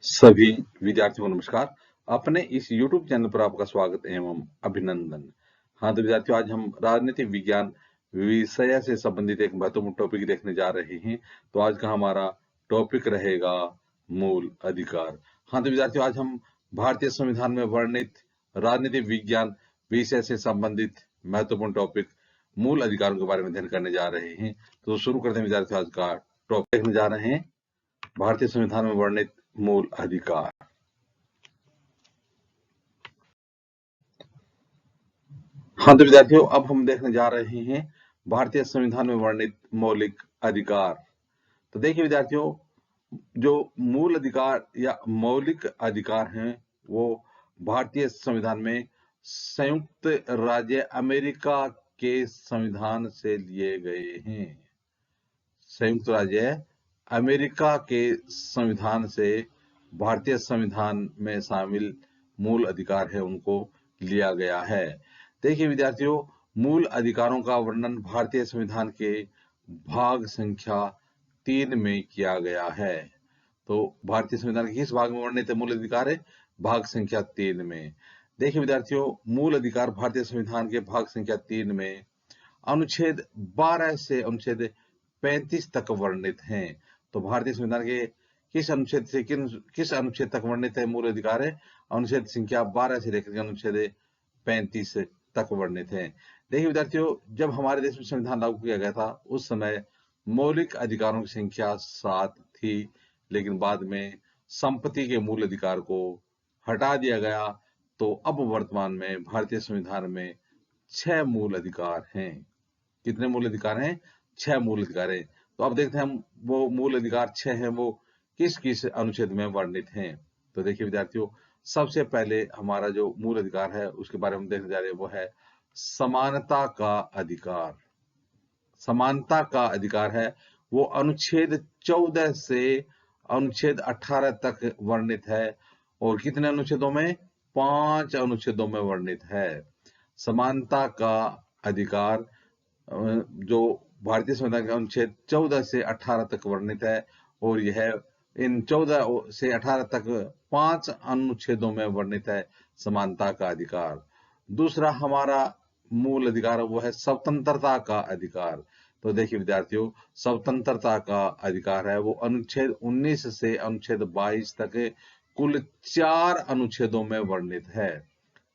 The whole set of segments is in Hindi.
सभी विद्यार्थियों को नमस्कार। अपने इस YouTube चैनल पर आपका स्वागत एवं अभिनंदन। हाँ तो विद्यार्थियों, आज हम राजनीतिक विज्ञान विषय से संबंधित एक महत्वपूर्ण टॉपिक देखने जा रहे हैं। तो आज का हमारा टॉपिक रहेगा मूल अधिकार। हाँ तो विद्यार्थियों, आज हम भारतीय संविधान में वर्णित राजनीतिक विज्ञान विषय से संबंधित महत्वपूर्ण टॉपिक मूल अधिकारों के बारे में अध्ययन करने जा रहे हैं। तो शुरू करते हैं विद्यार्थियों, आज का टॉपिक देखने जा रहे हैं भारतीय संविधान में वर्णित मूल अधिकार। हाँ तो विद्यार्थियों, अब हम देखने जा रहे हैं भारतीय संविधान में वर्णित मौलिक अधिकार। तो देखिए विद्यार्थियों, जो मूल अधिकार या मौलिक अधिकार हैं वो भारतीय संविधान में संयुक्त राज्य अमेरिका के संविधान से लिए गए हैं। संयुक्त राज्य अमेरिका के संविधान से भारतीय संविधान में शामिल मूल अधिकार है उनको लिया गया है। देखिए विद्यार्थियों, मूल अधिकारों का वर्णन भारतीय संविधान के भाग संख्या 3 में किया गया है। तो भारतीय संविधान के किस भाग में वर्णित मूल अधिकार है? भाग संख्या 3 में। देखिए विद्यार्थियों, मूल अधिकार भारतीय संविधान के भाग संख्या 3 में अनुच्छेद 12 से अनुच्छेद 35 तक वर्णित हैं। तो भारतीय संविधान के किस अनुच्छेद से किस अनुच्छेद तक वर्णित है मूल अधिकार है? अनुच्छेद संख्या 12 से लेकर अनुच्छेद 35 तक वर्णित है। देखिए विद्यार्थियों, जब हमारे देश में संविधान लागू किया गया था उस समय मौलिक अधिकारों की संख्या 7 थी, लेकिन बाद में संपत्ति के मूल अधिकार को हटा दिया गया। तो अब वर्तमान में भारतीय संविधान में 6 मूल अधिकार हैं। कितने मूल अधिकार हैं? 6 मूल अधिकार हैं। तो अब देखते हैं हम वो मूल अधिकार 6 हैं वो किस किस अनुच्छेद में वर्णित हैं। तो देखिए विद्यार्थियों, सबसे पहले हमारा जो मूल अधिकार है उसके बारे में देखने जा रहे हैं वो है समानता का अधिकार। समानता का अधिकार है वो अनुच्छेद 14 से अनुच्छेद 18 तक वर्णित है। और कितने अनुच्छेदों में? 5 अनुच्छेदों में वर्णित है। समानता का अधिकार जो भारतीय संविधान के अनुच्छेद 14 से 18 तक वर्णित है और यह इन 14 से 18 तक 5 अनुच्छेदों में वर्णित है समानता का अधिकार। दूसरा हमारा मूल अधिकार वो है स्वतंत्रता का अधिकार। तो देखिए विद्यार्थियों, स्वतंत्रता का अधिकार है वो अनुच्छेद 19 से अनुच्छेद 22 तक कुल 4 अनुच्छेदों में वर्णित है।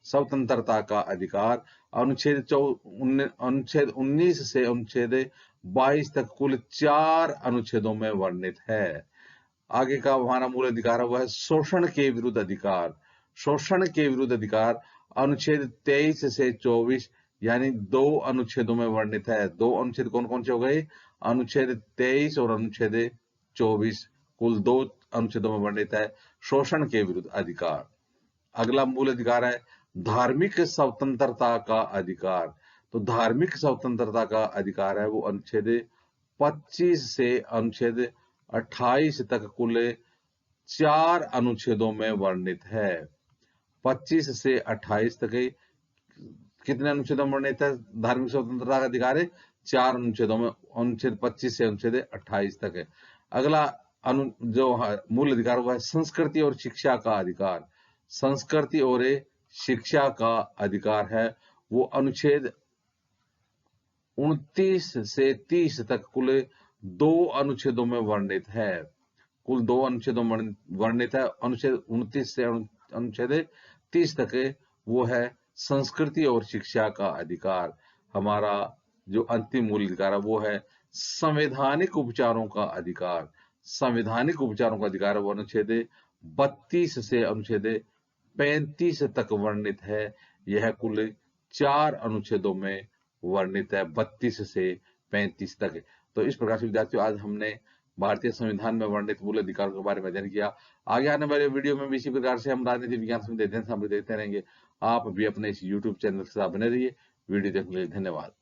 स्वतंत्रता का अधिकार अनुच्छेद 19 से अनुच्छेद 22 तक कुल 4 अनुच्छेदों में वर्णित है। आगे का हमारा मूल अधिकार है वह है शोषण के विरुद्ध अधिकार। शोषण के विरुद्ध अधिकार अनुच्छेद 23 से 24 यानी 2 अनुच्छेदों में वर्णित है। 2 अनुच्छेद कौन कौन से हो गए? अनुच्छेद 23 और अनुच्छेद 24, कुल 2 अनुच्छेदों में वर्णित है शोषण के विरुद्ध अधिकार। अगला मूल अधिकार है धार्मिक स्वतंत्रता का अधिकार। तो धार्मिक स्वतंत्रता का अधिकार है वो अनुच्छेद 25 से अनुच्छेद 28 तक कुल 4 अनुच्छेदों में वर्णित है। 25 से 28 तक कितने अनुच्छेदों में वर्णित है धार्मिक स्वतंत्रता का अधिकार है? 4 अनुच्छेदों में, अनुच्छेद 25 से अनुच्छेद 28 तक है। अगला जो मूल अधिकार हुआ है संस्कृति और शिक्षा का अधिकार। संस्कृति और शिक्षा का अधिकार है वो अनुच्छेद 29 से 30 तक कुल 2 अनुच्छेदों में वर्णित है। कुल 2 अनुच्छेदों में वर्णित है। अनुच्छेद 29 से अनुच्छेद 30 तक वो है संस्कृति और शिक्षा का अधिकार। हमारा जो अंतिम मूल अधिकार है वो है संवैधानिक उपचारों का अधिकार। संवैधानिक उपचारों का अधिकार है वो अनुच्छेद 32 से अनुच्छेद 35 तक वर्णित है। यह कुल 4 अनुच्छेदों में वर्णित है, 32 से 35 तक। तो इस प्रकार से विद्यार्थियों, आज हमने भारतीय संविधान में वर्णित मूल अधिकारों के बारे में अध्ययन किया। आगे आने वाले वीडियो में भी इसी प्रकार से हम राजनीतिक विज्ञान संबंधी अध्ययन देखते रहेंगे। आप भी अपने इस YouTube चैनल के साथ बने रहिए। वीडियो देखने के लिए धन्यवाद।